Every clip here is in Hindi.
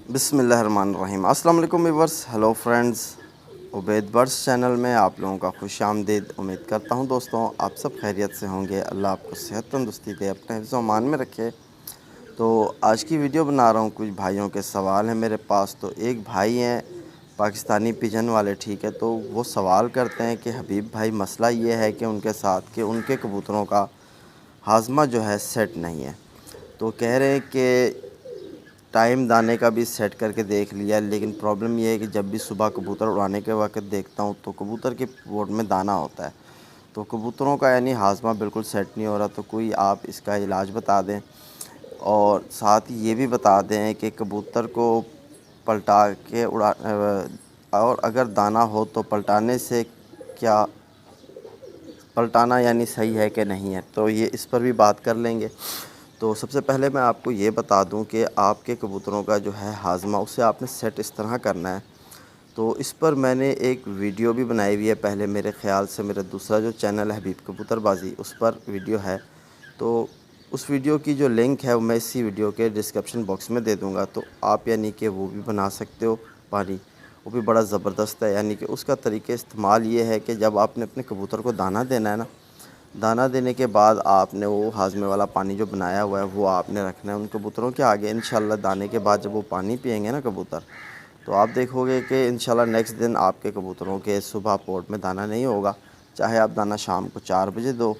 बिस्मिल्लाहिर्रहमानिर्रहीम। अस्सलाम वालेकुम viewers, hello friends. Ubaid birds channel में आप लोगों का खुशामदीद। उम्मीद करता हूँ दोस्तों आप सब खैरियत से होंगे। अल्लाह आपको सेहत तंदुरुस्ती दे, अपने हिफ्ज़ व अमान में रखे। तो आज की वीडियो बना रहा हूँ, कुछ भाइयों के सवाल हैं मेरे पास। तो एक भाई हैं पाकिस्तानी पिजन वाले, ठीक है। तो वो सवाल करते हैं कि हबीब भाई, मसला ये है कि उनके साथ कि उनके कबूतरों का हाज़मा जो है सेट नहीं है। तो कह रहे हैं कि टाइम दाने का भी सेट करके देख लिया, लेकिन प्रॉब्लम ये है कि जब भी सुबह कबूतर उड़ाने के वक्त देखता हूँ तो कबूतर के पोट में दाना होता है। तो कबूतरों का यानी हाज़मा बिल्कुल सेट नहीं हो रहा। तो कोई आप इसका इलाज बता दें, और साथ ही ये भी बता दें कि कबूतर को पलटा के और अगर दाना हो तो पलटाने से क्या पलटाना यानी सही है कि नहीं है, तो ये इस पर भी बात कर लेंगे। तो सबसे पहले मैं आपको ये बता दूं कि आपके कबूतरों का जो है हाज़मा, उसे आपने सेट इस तरह करना है। तो इस पर मैंने एक वीडियो भी बनाई हुई है पहले, मेरे ख़्याल से मेरा दूसरा जो चैनल है हबीब कबूतरबाजी, उस पर वीडियो है। तो उस वीडियो की जो लिंक है वो मैं इसी वीडियो के डिस्क्रिप्शन बॉक्स में दे दूँगा। तो आप यानी कि वो भी बना सकते हो पानी, वो भी बड़ा ज़बरदस्त है। यानी कि उसका तरीक़ा इस्तेमाल ये है कि जब आपने अपने कबूतर को दाना देना है ना, दाना देने के बाद आपने वो हाज़मे वाला पानी जो बनाया हुआ है वो आपने रखना है उन कबूतरों के आगे। इंशाल्लाह दाने के बाद जब वो पानी पिएंगे ना कबूतर, तो आप देखोगे कि इंशाल्लाह नेक्स्ट दिन आपके कबूतरों के सुबह पोर्ट में दाना नहीं होगा। चाहे आप दाना शाम को 4 बजे दो,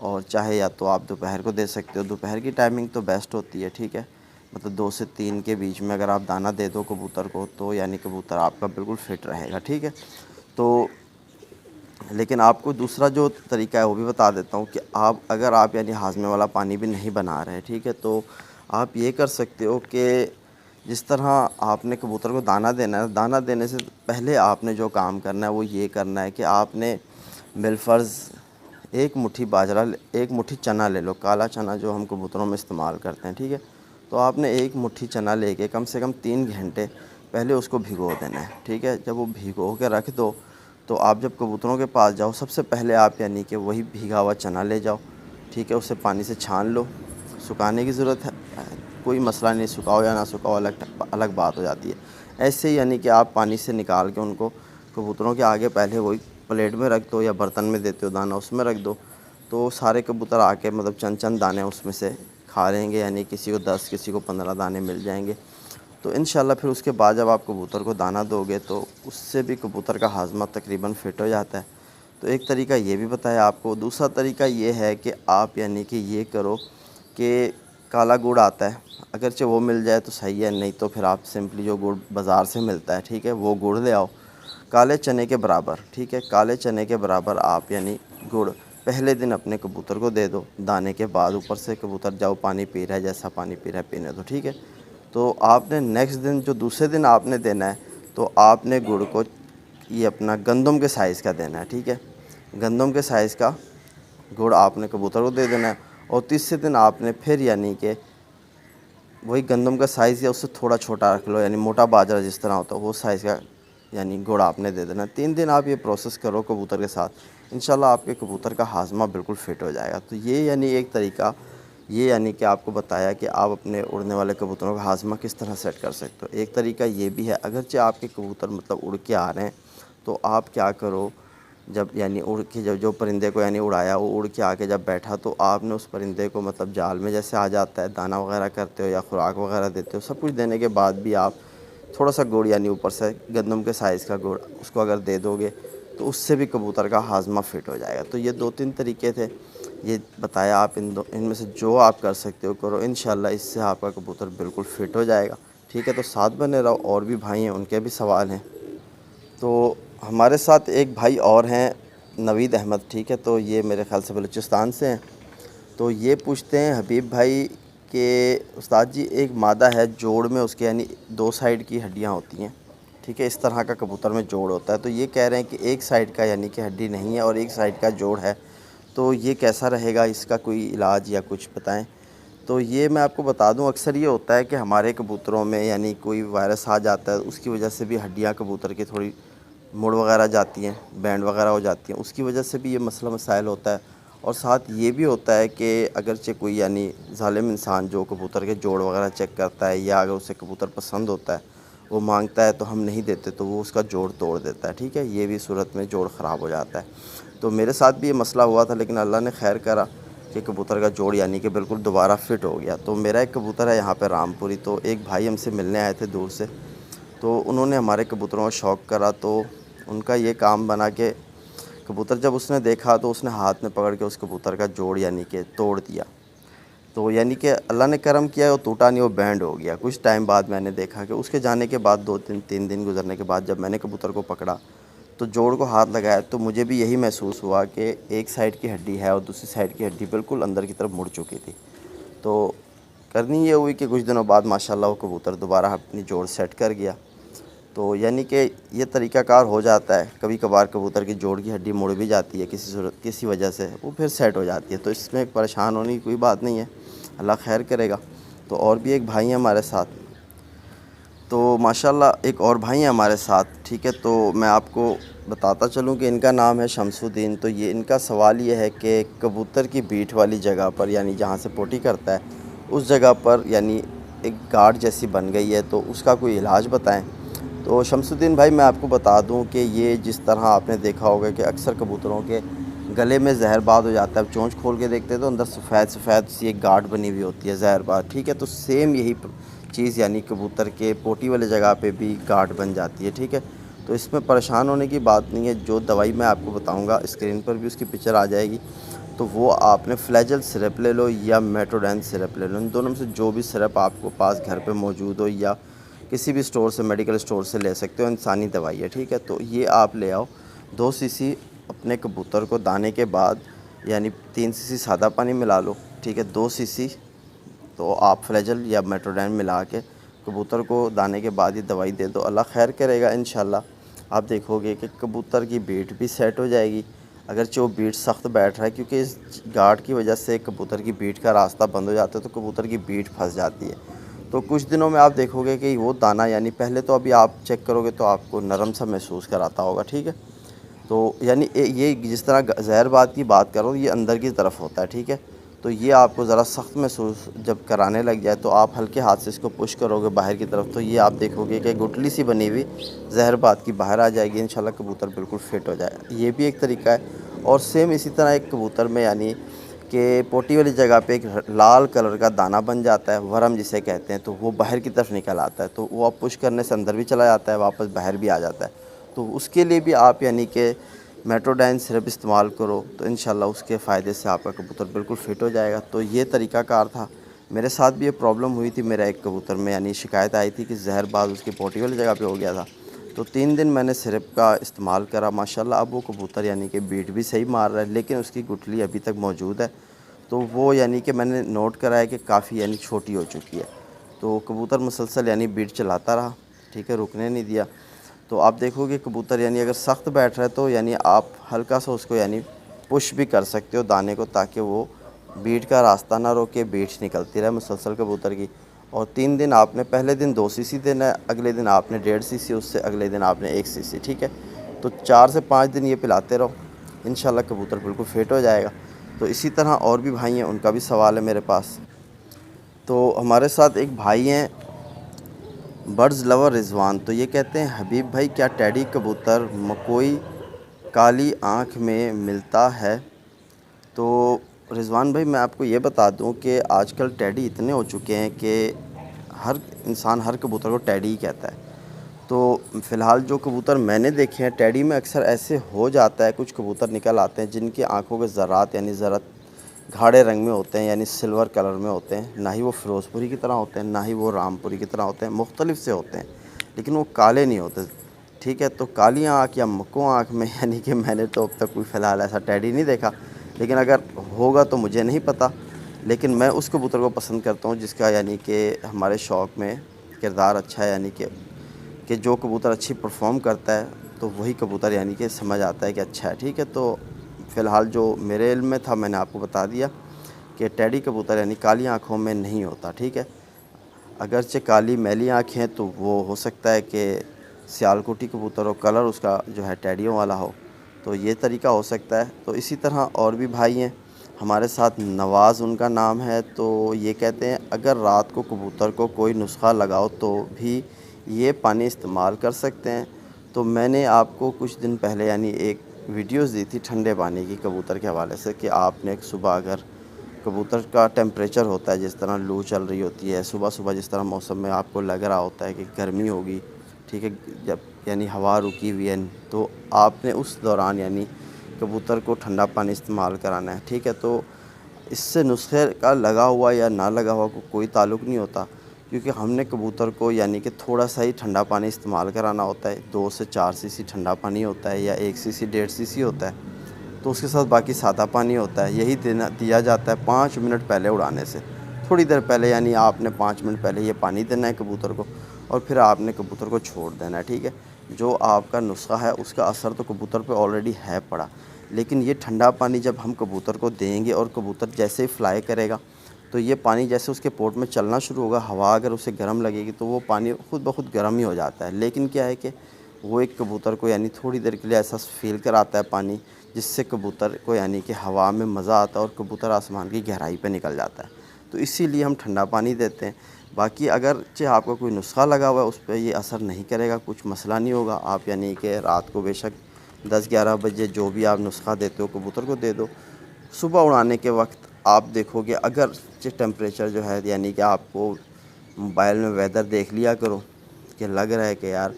और चाहे या तो आप दोपहर को दे सकते हो। दोपहर की टाइमिंग तो बेस्ट होती है, ठीक है। मतलब 2 से 3 के बीच में अगर आप दाना दे दो कबूतर को, तो यानी कबूतर आपका बिल्कुल फ़िट रहेगा, ठीक है। तो लेकिन आपको दूसरा जो तरीका है वो भी बता देता हूँ कि अगर आप यानी हाज़मे वाला पानी भी नहीं बना रहे, ठीक है, तो आप ये कर सकते हो कि जिस तरह आपने कबूतर को दाना देना है, दाना देने से पहले आपने जो काम करना है वो ये करना है कि आपने बिलफ़र्ज़ एक मुट्ठी बाजरा, एक मुट्ठी चना ले लो, काला चना जो हम कबूतरों में इस्तेमाल करते हैं, ठीक है। तो आपने एक मुट्ठी चना लेके कम से कम 3 घंटे पहले उसको भिगो देना है, ठीक है। जब वो भिगो के रख दो, तो आप जब कबूतरों के पास जाओ सबसे पहले आप यानी कि वही भीगा हुआ चना ले जाओ, ठीक है। उसे पानी से छान लो, सुखाने की ज़रूरत है कोई मसला नहीं, सुखाओ या ना सुखाओ अलग अलग बात हो जाती है। ऐसे ही यानी कि आप पानी से निकाल के उनको कबूतरों के आगे पहले वही प्लेट में रख दो, या बर्तन में देते हो दाना उसमें रख दो। तो सारे कबूतर आके मतलब चंद चंद दाने उसमें से खा लेंगे, यानी किसी को 10 किसी को 15 दाने मिल जाएंगे। तो इंशाल्लाह फिर उसके बाद जब आप कबूतर को दाना दोगे तो उससे भी कबूतर का हाज़मा तकरीबन फ़िट हो जाता है। तो एक तरीका ये भी बताया आपको। दूसरा तरीका ये है कि आप यानी कि ये करो कि काला गुड़ आता है, अगरचे वो मिल जाए तो सही है, नहीं तो फिर आप सिंपली जो गुड़ बाज़ार से मिलता है, ठीक है, वो गुड़ ले आओ काले चने के बराबर, ठीक है। काले चने के बराबर आप यानी गुड़ पहले दिन अपने कबूतर को दे दो, दाने के बाद ऊपर से कबूतर जाओ पानी पी रहा है, जैसा पानी पी रहा है पीने दो, ठीक है। तो आपने नेक्स्ट दिन जो दूसरे दिन आपने देना है, तो आपने गुड़ को ये अपना गंदम के साइज़ का देना है, ठीक है। गंदम के साइज़ का गुड़ आपने कबूतर को दे देना है। और तीसरे दिन आपने फिर यानी कि वही गंदम का साइज़ या उससे थोड़ा छोटा रख लो, यानी मोटा बाजरा जिस तरह होता है वो साइज़ का यानी गुड़ आपने दे देना। 3 दिन आप ये प्रोसेस करो कबूतर के साथ, इंशाल्लाह आपके कबूतर का हाज़मा बिल्कुल फ़िट हो जाएगा। तो ये यानी एक तरीका, ये यानी कि आपको बताया कि आप अपने उड़ने वाले कबूतरों का हाज़मा किस तरह सेट कर सकते हो। एक तरीका ये भी है, अगरचे आपके कबूतर मतलब उड़ के आ रहे हैं, तो आप क्या करो, जब यानी उड़ के जब जो परिंदे को यानी उड़ाया वो उड़ के आके जब बैठा, तो आपने उस परिंदे को मतलब जाल में जैसे आ जाता है, दाना वगैरह करते हो या खुराक वगैरह देते हो, सब कुछ देने के बाद भी आप थोड़ा सा गुड़ यानी ऊपर से गंदम के साइज़ का गुड़ उसको अगर दे दोगे, तो उससे भी कबूतर का हाज़मा फ़िट हो जाएगा। तो ये 2-3 तरीके थे, ये बताया। आप इनमें से जो आप कर सकते हो करो, इंशाल्लाह इससे आपका कबूतर बिल्कुल फ़िट हो जाएगा, ठीक है। तो साथ बने रहो, और भी भाई हैं उनके भी सवाल हैं। तो हमारे साथ एक भाई और हैं, नवीद अहमद, ठीक है। तो ये मेरे ख़्याल से बलूचिस्तान से हैं। तो ये पूछते हैं हबीब भाई कि उस्ताद जी, एक मादा है, जोड़ में उसके यानी 2 साइड की हड्डियां होती हैं, ठीक है। इस तरह का कबूतर में जोड़ होता है। तो ये कह रहे हैं कि एक साइड का यानी कि हड्डी नहीं है और एक साइड का जोड़ है, तो ये कैसा रहेगा, इसका कोई इलाज या कुछ बताएं। तो ये मैं आपको बता दूं, अक्सर ये होता है कि हमारे कबूतरों में यानी कोई वायरस आ जाता है, उसकी वजह से भी हड्डियां कबूतर की थोड़ी मुड़ वगैरह जाती हैं, बैंड वगैरह हो जाती हैं, उसकी वजह से भी ये मसला मसाइल होता है। और साथ ये भी होता है कि अगरचे कोई यानी ज़ालिम इंसान जो कबूतर के जोड़ वगैरह चेक करता है, या अगर उसे कबूतर पसंद होता है, वो मांगता है तो हम नहीं देते, तो वो उसका जोड़ तोड़ देता है, ठीक है। ये भी सूरत में जोड़ ख़राब हो जाता है। तो मेरे साथ भी ये मसला हुआ था, लेकिन अल्लाह ने खैर करा कि कबूतर का जोड़ यानी कि बिल्कुल दोबारा फ़िट हो गया। तो मेरा एक कबूतर है यहाँ पे रामपुरी, तो एक भाई हमसे मिलने आए थे दूर से, तो उन्होंने हमारे कबूतरों का शौक़ करा, तो उनका ये काम बना कि कबूतर जब उसने देखा तो उसने हाथ में पकड़ के उस कबूतर का जोड़ यानी कि तोड़ दिया। तो यानी कि अल्लाह ने करम किया, वो टूटा नहीं, वो बैंड हो गया। कुछ टाइम बाद मैंने देखा कि उसके जाने के बाद 2-3 दिन गुज़रने के बाद जब मैंने कबूतर को पकड़ा तो जोड़ को हाथ लगाया, तो मुझे भी यही महसूस हुआ कि एक साइड की हड्डी है और दूसरी साइड की हड्डी बिल्कुल अंदर की तरफ मुड़ चुकी थी। तो करनी ये हुई कि कुछ दिनों बाद माशाल्लाह वो कबूतर दोबारा अपनी जोड़ सेट कर गया। तो यानी कि ये तरीक़ाकार हो जाता है, कभी कभार कबूतर की जोड़ की हड्डी मुड़ भी जाती है किसी वजह से, वो फिर सेट हो जाती है। तो इसमें परेशान होने की कोई बात नहीं है, अल्लाह खैर करेगा। तो और भी एक भाई हैं हमारे साथ, तो माशाल्लाह एक और भाई हैं हमारे साथ, ठीक है। तो मैं आपको बताता चलूँ कि इनका नाम है शमसुद्दीन। तो ये इनका सवाल ये है कि कबूतर की बीट वाली जगह पर यानी जहाँ से पोटी करता है उस जगह पर यानी एक गार्ड जैसी बन गई है, तो उसका कोई इलाज बताएं। तो शमसुद्दीन भाई मैं आपको बता दूं कि ये जिस तरह आपने देखा होगा कि अक्सर कबूतरों के गले में जहरबाद हो जाता है, चोंच खोल के देखते हैं तो अंदर सफ़ेद सी एक गार्ड बनी हुई होती है जहरबाद, ठीक है। तो सेम यही चीज़ यानी कबूतर के पोटी वाले जगह पे भी गार्ड बन जाती है, ठीक है। तो इसमें परेशान होने की बात नहीं है। जो दवाई मैं आपको बताऊँगा स्क्रीन पर भी उसकी पिक्चर आ जाएगी, तो वो आपने फ्लैजल सिरप ले लो या मेट्रोडेन सिरप ले लो। इन दोनों में से जो भी सिरप आपको पास घर पे मौजूद हो या किसी भी स्टोर से, मेडिकल स्टोर से ले सकते हो, इंसानी दवाई है, ठीक है। तो ये आप ले आओ 2 सीसी अपने कबूतर को दाने के बाद, यानी 3 सीसी सादा पानी मिला लो, ठीक है। 2 सीसी तो आप फ्लैजल या मेट्रोडेन मिला के कबूतर को दाने के बाद ये दवाई दे दो, अल्लाह खैर करेगा इंशाल्लाह। आप देखोगे कि कबूतर की बीट भी सेट हो जाएगी। अगरचे वो बीट सख्त बैठ रहा है, क्योंकि इस गार्ड की वजह से कबूतर की बीट का रास्ता बंद हो जाता है, तो कबूतर की बीट फंस जाती है। तो कुछ दिनों में आप देखोगे कि वो दाना यानी पहले तो अभी आप चेक करोगे तो आपको नरम सा महसूस कराता होगा, ठीक है। तो यानी ये जिस तरह जहरबाद की बात करो, ये अंदर की तरफ होता है, ठीक है। तो ये आपको ज़रा सख्त महसूस जब कराने लग जाए तो आप हल्के हाथ से इसको पुश करोगे बाहर की तरफ, तो ये आप देखोगे कि गुठली सी बनी हुई जहरबाद की बाहर आ जाएगी। इंशाल्लाह कबूतर बिल्कुल फ़िट हो जाएगा। ये भी एक तरीका है। और सेम इसी तरह एक कबूतर में यानी कि पोटी वाली जगह पे एक लाल कलर का दाना बन जाता है, वरम जिसे कहते हैं, तो वो बाहर की तरफ निकल आता है। तो वो आप पुश करने से अंदर भी चला जाता है, वापस बाहर भी आ जाता है। तो उसके लिए भी आप यानी कि मेट्रोडाइन सिरप इस्तेमाल करो, तो इंशाल्लाह उसके फ़ायदे से आपका कबूतर बिल्कुल फ़िट हो जाएगा। तो ये तरीक़ाकार था। मेरे साथ भी ये प्रॉब्लम हुई थी। मेरा एक कबूतर में यानी शिकायत आई थी कि जहरबाद उसकी पोटी वाली जगह पे हो गया था। तो 3 दिन मैंने सिरप का इस्तेमाल करा, माशाल्लाह अब वो कबूतर यानी कि बीट भी सही मार रहा है, लेकिन उसकी गुठली अभी तक मौजूद है। तो वो यानी कि मैंने नोट करा है कि काफ़ी यानी छोटी हो चुकी है। तो कबूतर मुसलसल यानी बीट चलाता रहा, ठीक है, रुकने नहीं दिया। तो आप देखोगे कबूतर यानी अगर सख्त बैठ रहा है तो यानी आप हल्का सा उसको यानी पुश भी कर सकते हो दाने को, ताकि वो बीट का रास्ता ना रोके, बीट निकलती रहे मुसलसल कबूतर की। और 3 दिन आपने, पहले दिन 2 सीसी देना है, अगले दिन आपने 1.5 सीसी, उससे अगले दिन आपने 1 सीसी, ठीक है। तो 4 से 5 दिन ये पिलाते रहो, इंशाल्लाह कबूतर बिल्कुल फ़िट हो जाएगा। तो इसी तरह और भी भाई हैं, उनका भी सवाल है मेरे पास। तो हमारे साथ एक भाई हैं बर्ड्स लवर रिज़वान, तो ये कहते हैं हबीब भाई क्या टैडी कबूतर मकोई काली आँख में मिलता है? तो रिज़वान भाई मैं आपको ये बता दूं कि आजकल टैडी इतने हो चुके हैं कि हर इंसान हर कबूतर को टैडी ही कहता है। तो फ़िलहाल जो कबूतर मैंने देखे हैं टैडी में अक्सर ऐसे हो जाता है, कुछ कबूतर निकल आते हैं जिनकी आँखों के ज़रात यानी ज़रा गाढ़े रंग में होते हैं, यानी सिल्वर कलर में होते हैं। ना ही वो फ़िरोज़पुरी की तरह होते हैं, ना ही वो रामपुरी की तरह होते हैं, मुख्तलिफ से होते हैं, लेकिन वो काले नहीं होते, ठीक है। तो काली आँख या मक्को आँख में यानी कि मैंने तो अब तक कोई फ़िलहाल ऐसा टैडी नहीं देखा, लेकिन अगर होगा तो मुझे नहीं पता। लेकिन मैं उस कबूतर को पसंद करता हूँ जिसका यानी कि हमारे शौक़ में किरदार अच्छा है, यानी कि जो कबूतर अच्छी परफ़ॉर्म करता है तो वही कबूतर यानी कि समझ आता है कि अच्छा है, ठीक है। तो फ़िलहाल जो मेरे इल्म में था मैंने आपको बता दिया कि टैडी कबूतर यानी काली आँखों में नहीं होता, ठीक है। अगरचे काली मैली आँखें हैं तो वो हो सकता है कि सियालकोटी कबूतर हो, कलर उसका जो है टैडियों वाला हो, तो ये तरीका हो सकता है। तो इसी तरह और भी भाई हैं, हमारे साथ नवाज़ उनका नाम है। तो ये कहते हैं अगर रात को कबूतर को कोई नुस्ख़ा लगाओ तो भी ये पानी इस्तेमाल कर सकते हैं। तो मैंने आपको कुछ दिन पहले यानी एक वीडियोज़ दी थी ठंडे पानी की कबूतर के हवाले से कि आपने सुबह अगर कबूतर का टेम्परेचर होता है, जिस तरह लू चल रही होती है, सुबह-सुबह जिस तरह मौसम में आपको लग रहा होता है कि गर्मी होगी, ठीक है, जब यानी हवा रुकी हुई है, तो आपने उस दौरान यानी कबूतर को ठंडा पानी इस्तेमाल कराना है, ठीक है। तो इससे नुस्खे का लगा हुआ या ना लगा हुआ को कोई ताल्लुक़ नहीं होता, क्योंकि हमने कबूतर को यानी कि थोड़ा-सा ही ठंडा पानी इस्तेमाल कराना होता है। 2 से 4 सीसी ठंडा पानी होता है या 1 सीसी, 1.5 सीसी होता है। तो उसके साथ बाकी सादा पानी होता है, यही दिया जाता है 5 मिनट पहले उड़ाने से। थोड़ी देर पहले यानी आपने 5 मिनट पहले ये पानी देना है कबूतर को और फिर आपने कबूतर को छोड़ देना है, ठीक है। जो आपका नुस्ख़ा है उसका असर तो कबूतर पे ऑलरेडी है पड़ा, लेकिन ये ठंडा पानी जब हम कबूतर को देंगे और कबूतर जैसे ही फ्लाई करेगा, तो ये पानी जैसे उसके पोर्ट में चलना शुरू होगा, हवा अगर उसे गर्म लगेगी तो वो पानी खुद ब खुद गर्म ही हो जाता है। लेकिन क्या है कि वो एक कबूतर को यानी थोड़ी देर के लिए ऐसा फ़ील कराता है पानी, जिससे कबूतर को यानी कि हवा में मज़ा आता है और कबूतर आसमान की गहराई पे निकल जाता है। तो इसीलिए हम ठंडा पानी देते हैं। बाकी अगरचे आपका कोई नुस्ख़ा लगा हुआ है उस पे ये असर नहीं करेगा, कुछ मसला नहीं होगा। आप यानी कि रात को बेशक 10-11 बजे जो भी आप नुस्ख़ा देते हो कबूतर को दे दो। सुबह उड़ाने के वक़्त आप देखोगे अगरचे टेम्परेचर जो है यानी कि आपको मोबाइल में वेदर देख लिया करो कि लग रहा है कि यार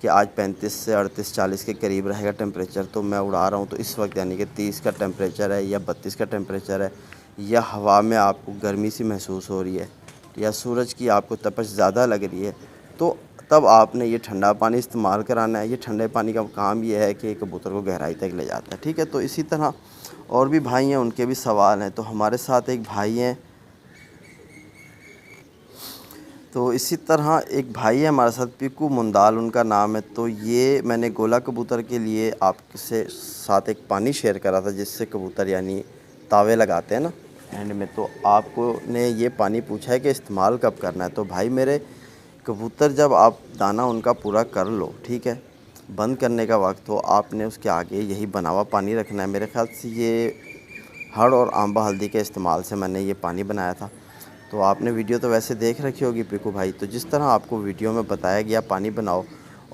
कि आज 35 से 38-40 के करीब रहेगा टेम्परेचर, तो मैं उड़ा रहा हूँ तो इस वक्त यानी कि 30 का टेम्परेचर है या 32 का टेम्परेचर है, या हवा में आपको गर्मी सी महसूस हो रही है या सूरज की आपको तपश ज़्यादा लग रही है, तो तब आपने ये ठंडा पानी इस्तेमाल कराना है। ये ठंडे पानी का काम ये है कि कबूतर को गहराई तक ले जाता है, ठीक है। तो इसी तरह और भी भाई हैं, उनके भी सवाल हैं। तो हमारे साथ एक भाई हैं, तो इसी तरह एक भाई है हमारे साथ, पीकू मुंदाल उनका नाम है। तो ये मैंने गोला कबूतर के लिए आपसे साथ एक पानी शेयर करा था, जिससे कबूतर यानी तावे लगाते हैं ना एंड में। तो आपको ने ये पानी पूछा है कि इस्तेमाल कब करना है। तो भाई मेरे, कबूतर जब आप दाना उनका पूरा कर लो, ठीक है, बंद करने का वक्त हो, आपने उसके आगे यही बना हुआ पानी रखना है। मेरे ख़्याल से ये हड़ और आंबा हल्दी के इस्तेमाल से मैंने ये पानी बनाया था। तो आपने वीडियो तो वैसे देख रखी होगी पीकू भाई। तो जिस तरह आपको वीडियो में बताया गया पानी बनाओ,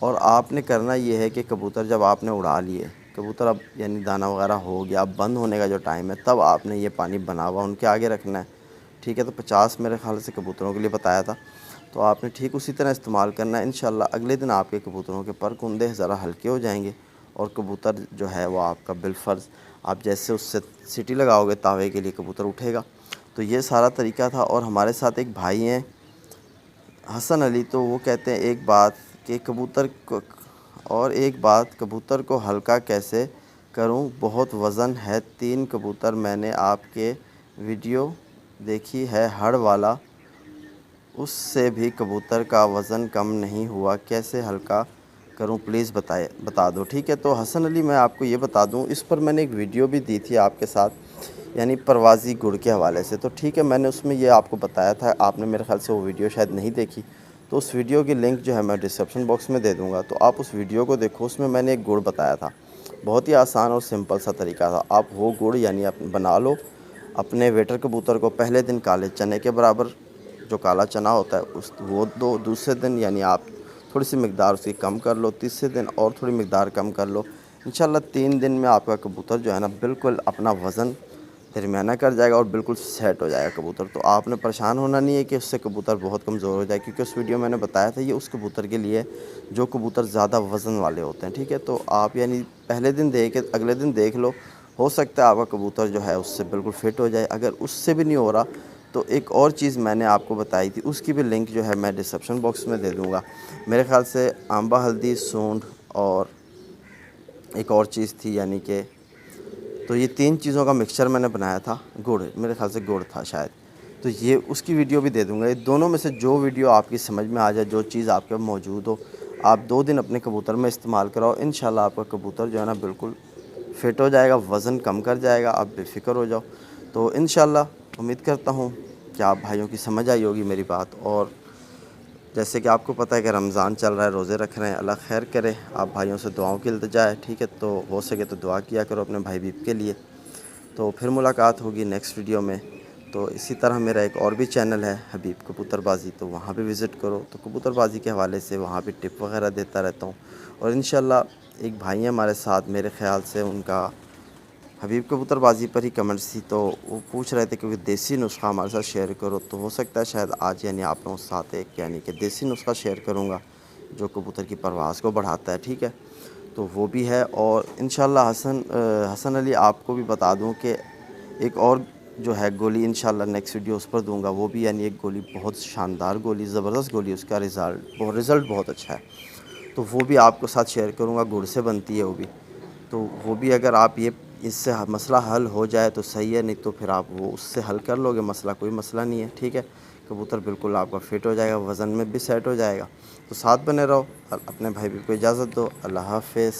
और आपने करना ये है कि कबूतर जब आपने उड़ा लिए, कबूतर अब यानी दाना वगैरह हो गया, अब बंद होने का जो टाइम है, तब आपने ये पानी बना हुआ उनके आगे रखना है, ठीक है। तो 50 मेरे ख़्याल से कबूतरों के लिए बताया था, तो आपने ठीक उसी तरह इस्तेमाल करना है। इंशाल्लाह अगले दिन आपके कबूतरों के पर कुंदे ज़रा हल्के हो जाएंगे और कबूतर जो है वो आपका बिलफ़र्ज़, आप जैसे उससे सीटी लगाओगे तावे के लिए, कबूतर उठेगा। तो ये सारा तरीका था। और हमारे साथ एक भाई हैं हसन अली, तो वो कहते हैं एक बात कि कबूतर को हल्का कैसे करूं, बहुत वज़न है। 3 कबूतर मैंने आपके वीडियो देखी है हड़ वाला, उससे भी कबूतर का वज़न कम नहीं हुआ, कैसे हल्का करूं प्लीज़ बता दो, ठीक है। तो हसन अली, मैं आपको ये बता दूं, इस पर मैंने एक वीडियो भी दी थी आपके साथ, यानी परवाज़ी गुड़ के हवाले से। तो ठीक है, मैंने उसमें ये आपको बताया था, आपने मेरे ख़्याल से वो वीडियो शायद नहीं देखी। तो उस वीडियो की लिंक जो है मैं डिस्क्रिप्शन बॉक्स में दे दूँगा, तो आप उस वीडियो को देखो। उसमें मैंने एक गुड़ बताया था, बहुत ही आसान और सिंपल सा तरीका था। आप वो गुड़ यानी बना लो अपने वेटर कबूतर को। पहले दिन काले चने के बराबर जो काला चना होता है उस वो दो, दूसरे दिन यानी आप थोड़ी सी मकदार उसकी कम कर लो, तीसरे दिन और थोड़ी मकदार कम कर लो। इंशाल्लाह 3 दिन में आपका कबूतर जो है ना बिल्कुल अपना वज़न दरमियाना कर जाएगा और बिल्कुल सेट हो जाएगा कबूतर। तो आपने परेशान होना नहीं है कि उससे कबूतर बहुत कमज़ोर हो जाए, क्योंकि उस वीडियो मैंने बताया था ये उस कबूतर के लिए जो कबूतर ज़्यादा वज़न वाले होते हैं, ठीक है। तो आप यानी पहले दिन दे के अगले दिन देख लो, हो सकता है आपका कबूतर जो है उससे बिल्कुल फ़िट हो जाए। अगर उससे भी नहीं हो रहा, तो एक और चीज़ मैंने आपको बताई थी, उसकी भी लिंक जो है मैं डिस्क्रिप्शन बॉक्स में दे दूँगा। मेरे ख़्याल से आंबा हल्दी सूंड और एक और चीज़ थी, यानी कि तो ये 3 चीज़ों का मिक्सचर मैंने बनाया था। गुड़, मेरे ख़्याल से गुड़ था शायद। तो ये उसकी वीडियो भी दे दूँगा। ये दोनों में से जो वीडियो आपकी समझ में आ जाए, जो चीज़ आपके मौजूद हो, आप 2 दिन अपने कबूतर में इस्तेमाल कराओ। इंशाल्लाह आपका कबूतर जो है ना बिल्कुल फ़िट हो जाएगा, वज़न कम कर जाएगा, आप बेफ़िक्र हो जाओ। तो इंशाल्लाह उम्मीद करता हूँ कि आप भाइयों की समझ आई होगी मेरी बात। और जैसे कि आपको पता है कि रमज़ान चल रहा है, रोज़े रख रहे हैं, अल्लाह खैर करे। आप भाइयों से दुआओं की इल्तिजा है, ठीक है। तो हो सके तो दुआ किया करो अपने भाई बीब के लिए। तो फिर मुलाकात होगी नेक्स्ट वीडियो में। तो इसी तरह मेरा एक और भी चैनल है हबीब कबूतरबाज़ी, तो वहाँ भी विज़िट करो। तो कबूतरबाज़ी के हवाले से वहाँ भी टिप वगैरह देता रहता हूँ। और इंशाल्लाह एक भाई हैं हमारे साथ, मेरे ख़्याल से उनका हबीब कबूतरबाज़ी पर ही कमेंट्स थी, तो वो पूछ रहे थे कि देसी नुस्ख़ा हमारे साथ शेयर करो। तो हो सकता है शायद आज यानी आप लोगों के साथ एक यानी कि देसी नुस्ख़ा शेयर करूँगा जो कबूतर की परवाज़ को बढ़ाता है, ठीक है। तो वो भी है। और इंशाल्लाह हसन अली आपको भी बता दूं कि एक और जो है गोली इंशाल्लाह नेक्स्ट वीडियो उस पर दूंगा। वो भी यानी एक गोली बहुत शानदार गोली, ज़बरदस्त गोली, उसका रिज़ल्ट बहुत अच्छा है। तो वो भी आपको साथ शेयर करूंगा। गुड़ से बनती है वो भी, तो वो भी अगर आप ये इससे मसला हल हो जाए तो सही है, नहीं तो फिर आप वो उससे हल कर लोगे मसला, कोई मसला नहीं है, ठीक है। कबूतर बिल्कुल आपका फ़िट हो जाएगा, वज़न में भी सेट हो जाएगा। तो साथ बने रहो। अपने भाई भी को इजाज़त दो। अल्लाह हाफ़िज़।